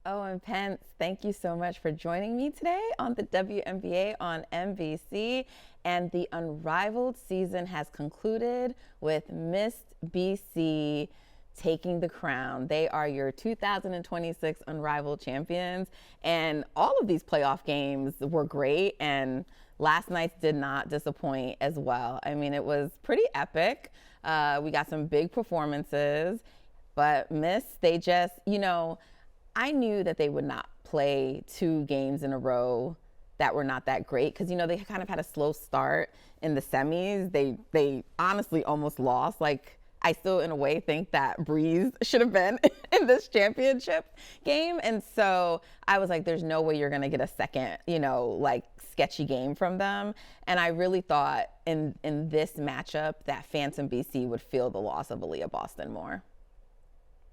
Owen, Pence, thank you so much for joining me today on the WNBA on NBC. And the Unrivaled season has concluded with Mist BC taking the crown. They are your 2026 Unrivaled champions. And all of these playoff games were great. And last night's did not disappoint as well. I mean, it was pretty epic. We got some big performances. But Mist, they just, I knew that they would not play two games in a row that were not that great because they kind of had a slow start in the semis. They honestly almost lost. Like, I still in a way think that Breeze should have been in this championship game. And so I was like, there's no way you're gonna get a second, sketchy game from them. And I really thought in this matchup that Phantom BC would feel the loss of Aaliyah Boston more.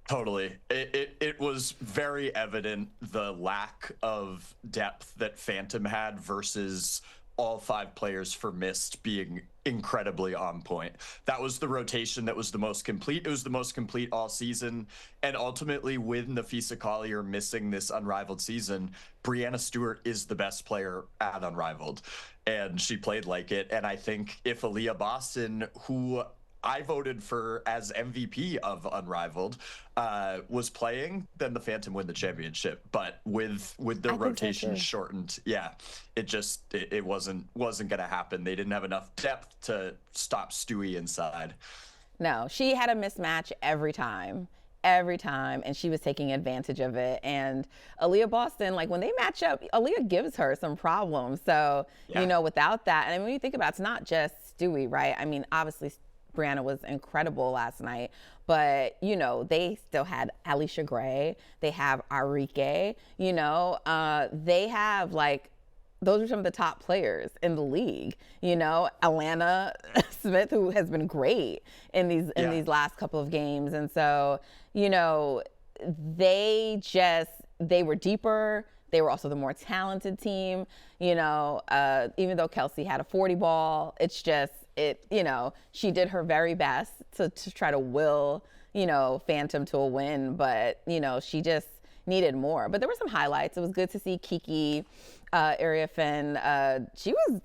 Totally. It was very evident the lack of depth that Phantom had versus all five players for Mist being incredibly on point. That was the rotation that was the most complete. It was the most complete all season. And ultimately, with Nafisa Collier missing this Unrivaled season, Breanna Stewart is the best player at Unrivaled. And she played like it. And I think if Aaliyah Boston, who I voted for as MVP of Unrivaled, was playing, then the Phantom win the championship. But with the rotation shortened, it wasn't going to happen. They didn't have enough depth to stop Stewie inside. No, she had a mismatch every time, and she was taking advantage of it. And Aaliyah Boston, like when they match up, Aaliyah gives her some problems. So, without that, and when you think about it, it's not just Stewie, right? I mean, obviously, Breanna was incredible last night, but they still had Alicia Gray, they have Arike, they have those are some of the top players in the league. Alana Smith, who has been great in these last couple of games, and so they were deeper. They were also the more talented team. Even though Kelsey had a 40 ball, it's just she did her very best to try to will, Phantom to a win, but, she just needed more. But there were some highlights. It was good to see Kiki Iriafen. She was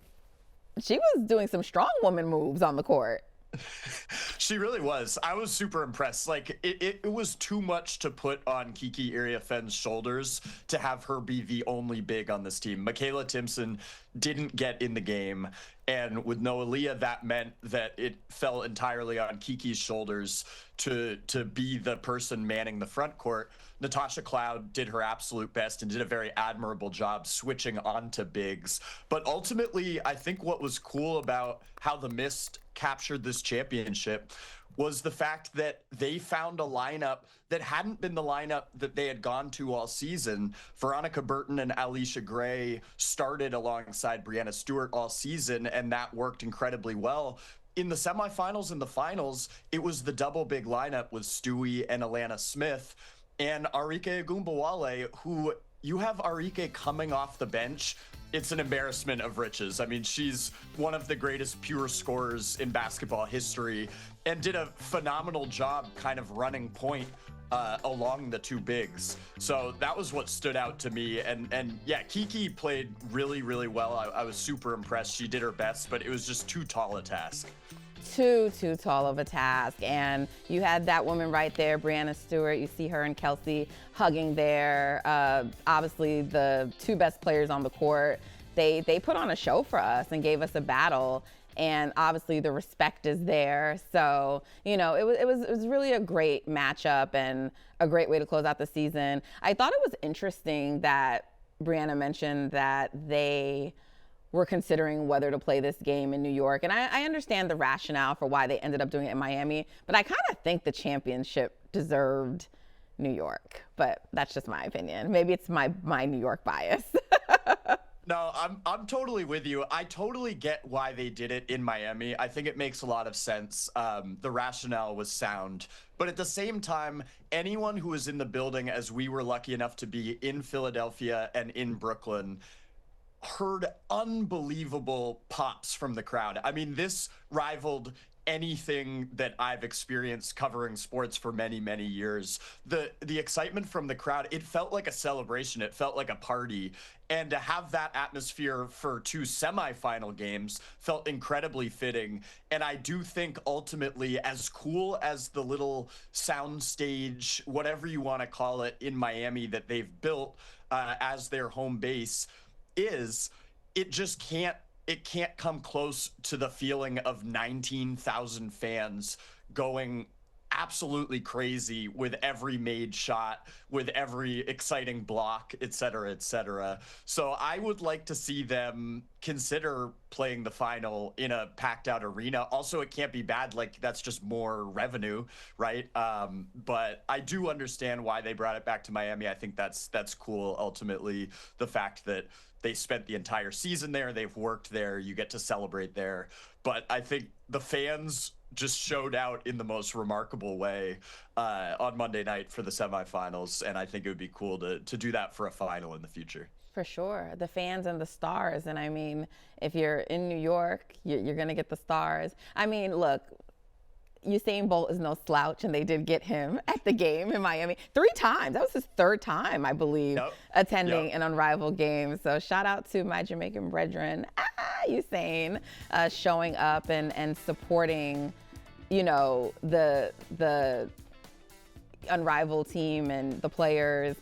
doing some strong woman moves on the court. She really was. I was super impressed. It was too much to put on Kiki Iriafen's shoulders to have her be the only big on this team. Michaela Timpson didn't get in the game, and with no Aaliyah, that meant that it fell entirely on Kiki's shoulders to be the person manning the front court. Natasha Cloud did her absolute best and did a very admirable job switching onto bigs. But ultimately, I think what was cool about how the Mist captured this championship was the fact that they found a lineup that hadn't been the lineup that they had gone to all season. Veronica Burton and Alicia Gray started alongside Breanna Stewart all season, and that worked incredibly well. In the semifinals and the finals, it was the double big lineup with Stewie and Alana Smith and Arike Agumbawale, who you have Arike coming off the bench. It's an embarrassment of riches. I mean, she's one of the greatest pure scorers in basketball history and did a phenomenal job kind of running point along the two bigs. So that was what stood out to me. And yeah, Kiki played really, really well. I was super impressed. She did her best, but it was just too tall a task. Too tall of a task. And you had that woman right there, Breanna Stewart. You see her and Kelsey hugging there. Obviously, the two best players on the court. They put on a show for us and gave us a battle. And obviously, the respect is there. So, it was really a great matchup and a great way to close out the season. I thought it was interesting that Breanna mentioned that they were considering whether to play this game in New York. And I understand the rationale for why they ended up doing it in Miami, but I kind of think the championship deserved New York. But that's just my opinion. Maybe it's my New York bias. No, I'm totally with you. I totally get why they did it in Miami. I think it makes a lot of sense. The rationale was sound. But at the same time, anyone who was in the building, as we were lucky enough to be in Philadelphia and in Brooklyn, heard unbelievable pops from the crowd. I mean, this rivaled anything that I've experienced covering sports for many, many years. The excitement from the crowd, it felt like a celebration. It felt like a party. And to have that atmosphere for 2 semifinal games felt incredibly fitting. And I do think ultimately, as cool as the little sound stage, whatever you want to call it, in Miami that they've built as their home base is, it just can't come close to the feeling of 19,000 fans going absolutely crazy with every made shot, with every exciting block, et cetera, et cetera. So I would like to see them consider playing the final in a packed out arena. Also, it can't be bad. Like, that's just more revenue, right? But I do understand why they brought it back to Miami. I think that's cool. Ultimately, the fact that they spent the entire season there, they've worked there, you get to celebrate there. But I think the fans just showed out in the most remarkable way on Monday night for the semifinals, and I think it would be cool to do that for a final in the future. For sure. The fans and the stars. And I mean, if you're in New York, you're going to get the stars. I mean, look, Usain Bolt is no slouch, and they did get him at the game in Miami 3 times. That was his 3rd time, I believe, attending an Unrivaled game. So shout out to my Jamaican brethren, Usain, showing up and supporting, you know, the Unrivaled team and the players.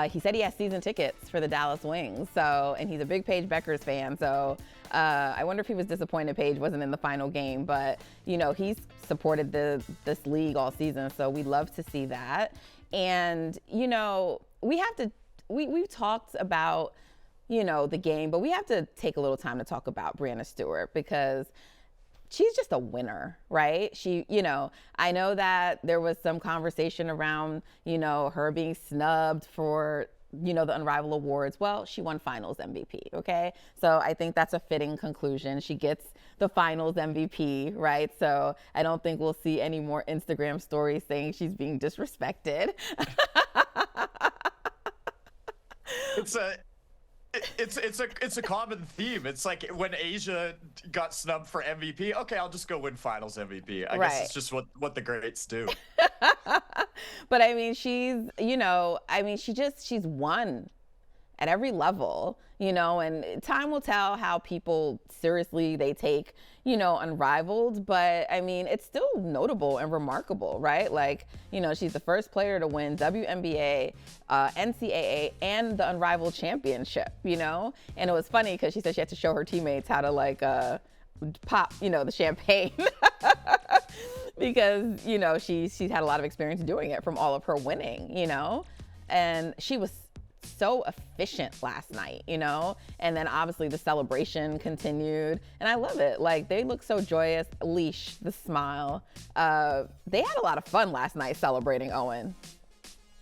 He said he has season tickets for the Dallas Wings, and he's a big Paige Beckers fan. So I wonder if he was disappointed Paige wasn't in the final game, but you know, he's supported this league all season, so we love to see that. And you know, we've talked about, you know, the game, but we have to take a little time to talk about Breanna Stewart, because she's just a winner, right? She, you know, I know that there was some conversation around, you know, her being snubbed for, you know, the Unrivaled Awards. Well, she won Finals MVP, okay? So I think that's a fitting conclusion. She gets the Finals MVP, right? So I don't think we'll see any more Instagram stories saying she's being disrespected. It's a common theme. It's like when Asia got snubbed for MVP. Okay, I'll just go win Finals MVP. I guess it's just what the greats do. But I mean, she's, you know, I mean, she's won at every level, you know, and time will tell how people seriously they take, you know, Unrivaled. But I mean, it's still notable and remarkable, right? Like, you know, she's the first player to win WNBA, NCAA, and the Unrivaled championship, you know? And it was funny because she said she had to show her teammates how to like pop, you know, the champagne. Because, you know, she's had a lot of experience doing it from all of her winning, you know? And she was so efficient last night, you know? And then obviously the celebration continued, and I love it. Like, they look so joyous. Leash, the smile. They had a lot of fun last night celebrating Owen.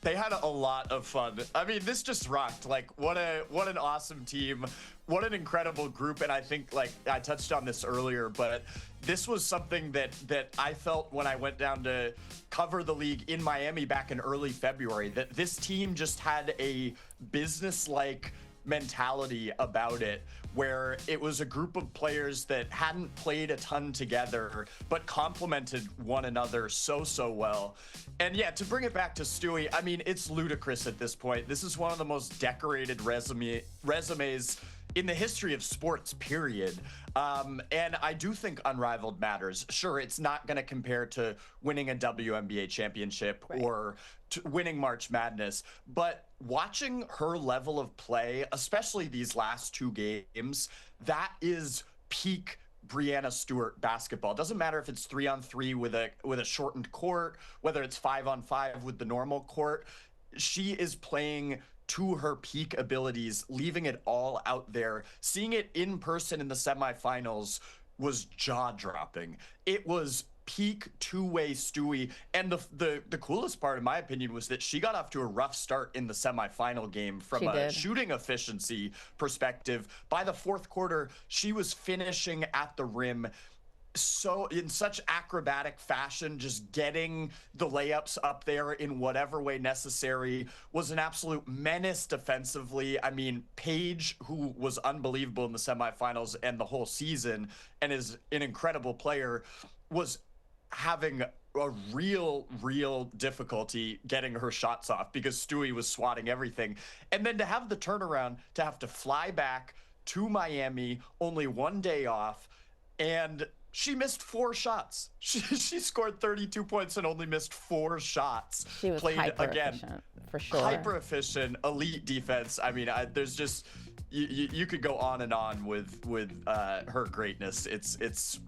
They had a lot of fun. I mean, this just rocked. Like, what an awesome team. What an incredible group. And I think, like, I touched on this earlier, but this was something that I felt when I went down to cover the league in Miami back in early February, that this team just had a business-like mentality about it, where it was a group of players that hadn't played a ton together but complemented one another so well. And yeah, to bring it back to Stewie, I mean, it's ludicrous at this point. This is one of the most decorated resumes in the history of sports, period. And I do think Unrivaled matters. Sure, it's not going to compare to winning a WNBA championship or to winning March Madness, but watching her level of play, especially these last 2 games, that is peak Breanna Stewart basketball. It doesn't matter if it's 3-on-3 with a shortened court, whether it's 5-on-5 with the normal court. She is playing to her peak abilities, leaving it all out there. Seeing it in person in the semifinals was jaw-dropping. It was peak 2-way Stewie. And the coolest part, in my opinion, was that she got off to a rough start in the semifinal game from a shooting efficiency perspective. By the 4th quarter, she was finishing at the rim so in such acrobatic fashion, just getting the layups up there in whatever way necessary, was an absolute menace defensively. I mean, Paige, who was unbelievable in the semifinals and the whole season and is an incredible player, was having a real difficulty getting her shots off because Stewie was swatting everything. And then to have the turnaround, to have to fly back to Miami, only 1 day off, and she missed 4 shots. She scored 32 points and only missed 4 shots. She was hyper efficient, for sure. Hyper efficient, elite defense. I mean, there's just you could go on and on with her greatness. It's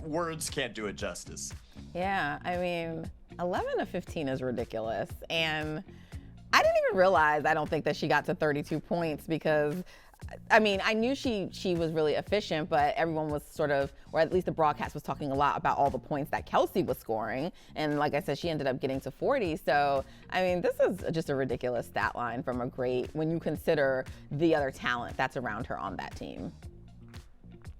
words can't do it justice. Yeah, I mean, 11 of 15 is ridiculous, and I didn't even realize. I don't think that she got to 32 points because, I mean, I knew she was really efficient, but everyone was sort of, or at least the broadcast was talking a lot about all the points that Kelsey was scoring. And like I said, she ended up getting to 40. So, I mean, this is just a ridiculous stat line from a great, when you consider the other talent that's around her on that team.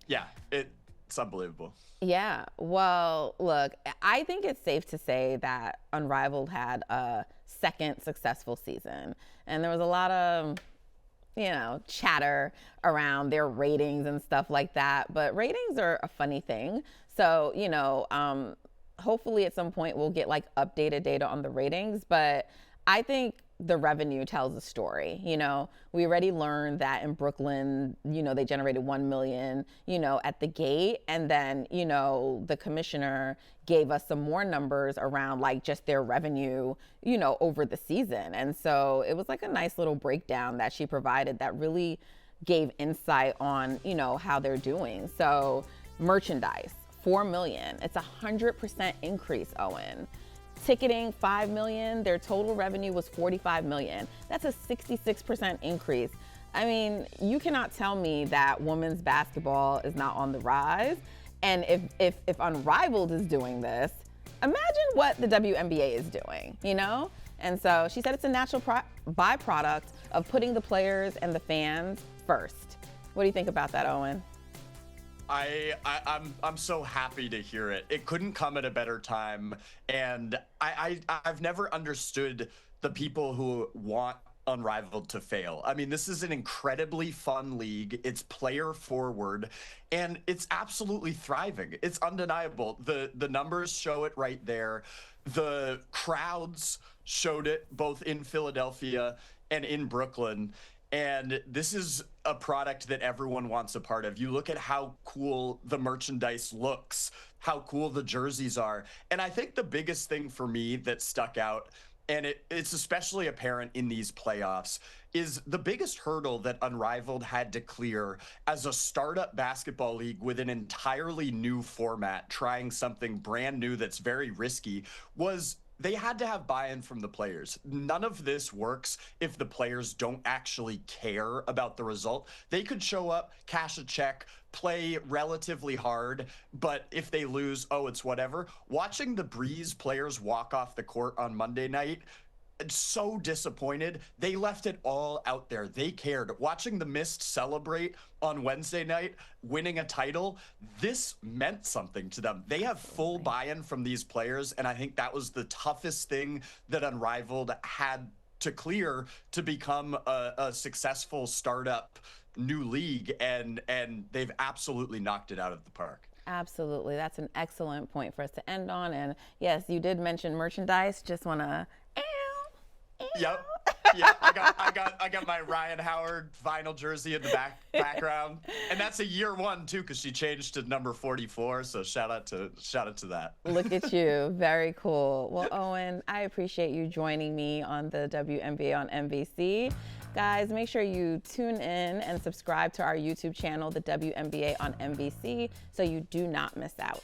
Yeah, it's unbelievable. Yeah, well, look, I think it's safe to say that Unrivaled had a second successful season. And there was a lot of, chatter around their ratings and stuff like that. But ratings are a funny thing. So, hopefully at some point we'll get like updated data on the ratings. But I think the revenue tells a story. We already learned that in Brooklyn, they generated 1 million, at the gate. And then, the commissioner gave us some more numbers around like just their revenue, over the season. And so it was like a nice little breakdown that she provided that really gave insight on, how they're doing. So merchandise, 4 million. It's 100% increase, Owen. Ticketing, 5 million. Their total revenue was 45 million. That's a 66% increase. I mean, you cannot tell me that women's basketball is not on the rise. And if Unrivaled is doing this, imagine what the WNBA is doing, And so she said it's a natural byproduct of putting the players and the fans first. What do you think about that, Owen? I'm so happy to hear it. It couldn't come at a better time. And I've never understood the people who want Unrivaled to fail. I mean, this is an incredibly fun league. It's player forward and it's absolutely thriving. It's undeniable. The numbers show it right there. The crowds showed it both in Philadelphia and in Brooklyn. And this is a product that everyone wants a part of. You look at how cool the merchandise looks, how cool the jerseys are. And I think the biggest thing for me that stuck out, and it's especially apparent in these playoffs, is the biggest hurdle that Unrivaled had to clear as a startup basketball league with an entirely new format, trying something brand new that's very risky, was they had to have buy-in from the players. None of this works if the players don't actually care about the result. They could show up, cash a check, play relatively hard, but if they lose, it's whatever. Watching the Breeze players walk off the court on Monday night, so disappointed. They left it all out there. They cared. Watching the Mist celebrate on Wednesday night, winning a title, this meant something to them. They have full buy-in from these players, and I think that was the toughest thing that Unrivaled had to clear to become a successful startup new league, and they've absolutely knocked it out of the park. Absolutely. That's an excellent point for us to end on. And yes, you did mention merchandise. Just want to Yep. Yeah, I got my Ryan Howard vinyl jersey in the background, and that's a year one too, because she changed to number 44. So shout out to that. Look at you, very cool. Well, Owen, I appreciate you joining me on the WNBA on NBC. Guys, make sure you tune in and subscribe to our YouTube channel, the WNBA on NBC, so you do not miss out.